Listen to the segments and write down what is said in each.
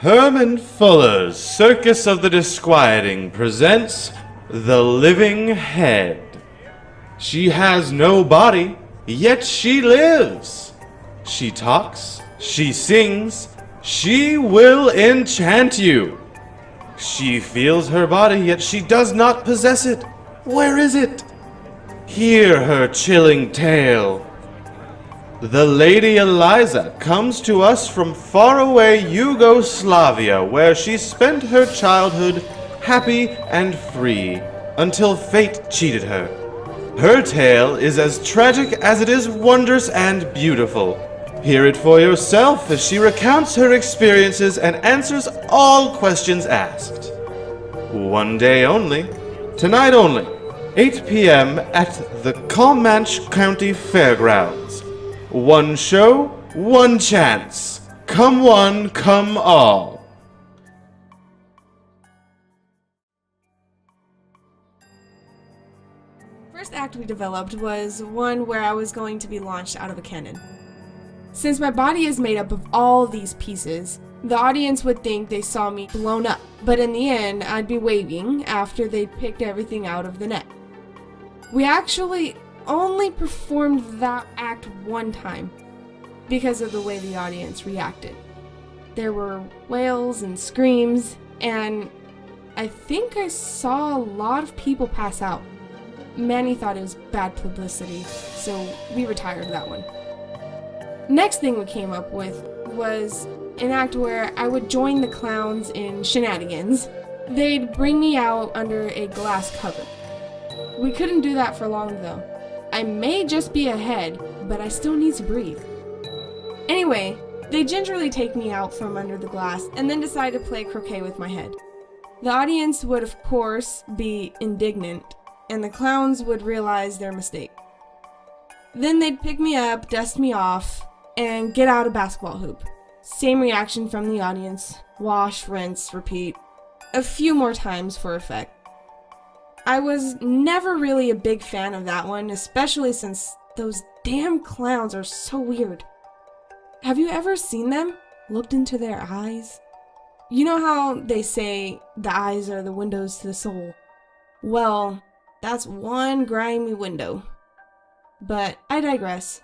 Herman Fuller's Circus of the Disquieting presents The Living Head. She has no body, yet she lives. She talks, she sings, she will enchant you. She feels her body, yet she does not possess it. Where is it? Hear her chilling tale. The Lady Eliza comes to us from faraway Yugoslavia, where she spent her childhood happy and free until fate cheated her. Her tale is as tragic as it is wondrous and beautiful. Hear it for yourself as she recounts her experiences and answers all questions asked. One day only, tonight only, 8 p.m. at the Comanche County Fairgrounds. One show, one chance. Come one, come all. First act we developed was one where I was going to be launched out of a cannon. Since my body is made up of all these pieces, the audience would think they saw me blown up, but in the end, I'd be waving after they'd picked everything out of the net. We actually only performed that act one time because of the way the audience reacted. There were wails and screams, and I think I saw a lot of people pass out. Manny thought it was bad publicity, so we retired that one. Next thing we came up with was an act where I would join the clowns in shenanigans. They'd bring me out under a glass cover. We couldn't do that for long though. I may just be a head, but I still need to breathe. Anyway, they gingerly take me out from under the glass and then decide to play croquet with my head. The audience would of course be indignant, and the clowns would realize their mistake. Then they'd pick me up, dust me off, and get out a basketball hoop. Same reaction from the audience. Wash, rinse, repeat. A few more times for effect. I was never really a big fan of that one, especially since those damn clowns are so weird. Have you ever seen them? Looked into their eyes? You know how they say the eyes are the windows to the soul? Well, that's one grimy window. But I digress.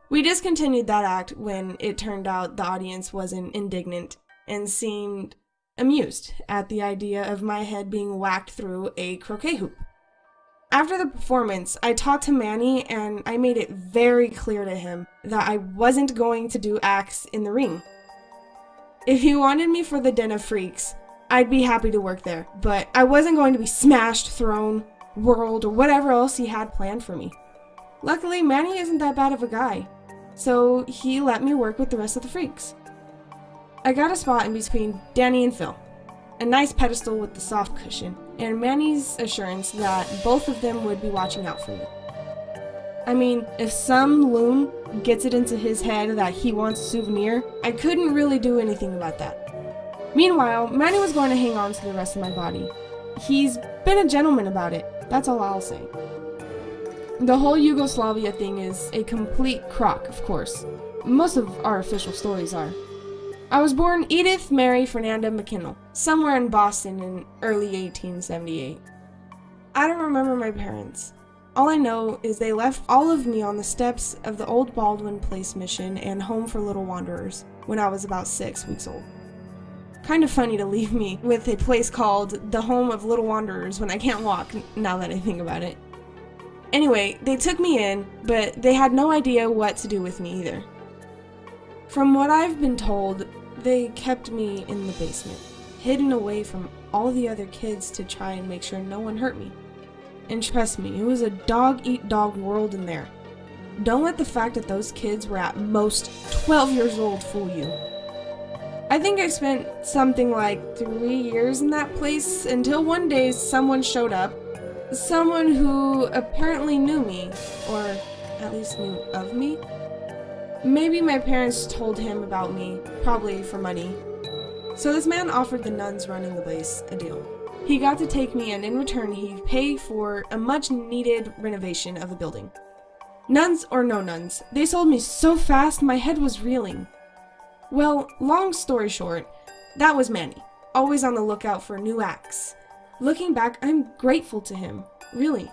We discontinued that act when it turned out the audience wasn't indignant and seemed amused at the idea of my head being whacked through a croquet hoop. After the performance, I talked to Manny and I made it very clear to him that I wasn't going to do acts in the ring. If he wanted me for the Den of Freaks, I'd be happy to work there, but I wasn't going to be smashed, thrown, whirled, or whatever else he had planned for me. Luckily, Manny isn't that bad of a guy, so he let me work with the rest of the freaks. I got a spot in between Danny and Phil, a nice pedestal with the soft cushion, and Manny's assurance that both of them would be watching out for me. I mean, if some loon gets it into his head that he wants a souvenir, I couldn't really do anything about that. Meanwhile, Manny was going to hang on to the rest of my body. He's been a gentleman about it, that's all I'll say. The whole Yugoslavia thing is a complete crock, of course. Most of our official stories are. I was born Edith Mary Fernanda McKinnell, somewhere in Boston in early 1878. I don't remember my parents. All I know is they left all of me on the steps of the old Baldwin Place mission and Home for Little Wanderers when I was about 6 weeks old. Kind of funny to leave me with a place called the Home of Little Wanderers when I can't walk, now that I think about it. Anyway, they took me in, but they had no idea what to do with me either. From what I've been told, they kept me in the basement, hidden away from all the other kids to try and make sure no one hurt me. And trust me, it was a dog-eat-dog world in there. Don't let the fact that those kids were at most 12 years old fool you. I think I spent something like 3 years in that place until one day someone showed up. Someone who apparently knew me, or at least knew of me. Maybe my parents told him about me, probably for money. So this man offered the nuns running the place a deal. He got to take me, and in return he'd pay for a much needed renovation of the building. Nuns or no nuns, they sold me so fast my head was reeling. Well, long story short, That was Manny, always on the lookout for new acts. Looking back, I'm grateful to him, really.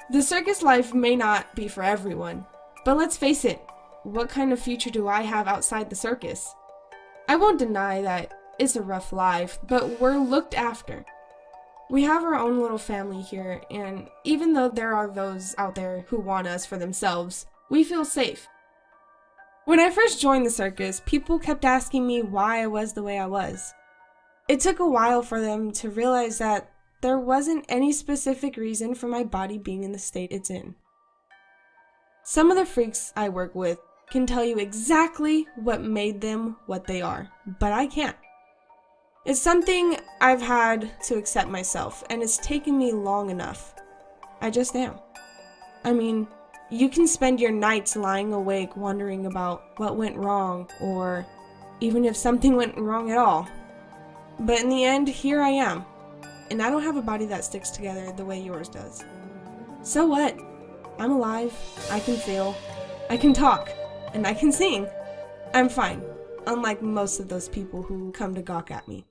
The circus life may not be for everyone, but let's face it, what kind of future do I have outside the circus? I won't deny that it's a rough life, but we're looked after. We have our own little family here, and even though there are those out there who want us for themselves, we feel safe. When I first joined the circus, people kept asking me why I was the way I was. It took a while for them to realize that there wasn't any specific reason for my body being in the state it's in. Some of the freaks I work with can tell you exactly what made them what they are, but I can't. It's something I've had to accept myself, and it's taken me long enough. I just am. I mean, you can spend your nights lying awake wondering about what went wrong, or even if something went wrong at all. But in the end, here I am. And I don't have a body that sticks together the way yours does. So what? I'm alive, I can feel, I can talk, and I can sing. I'm fine, unlike most of those people who come to gawk at me.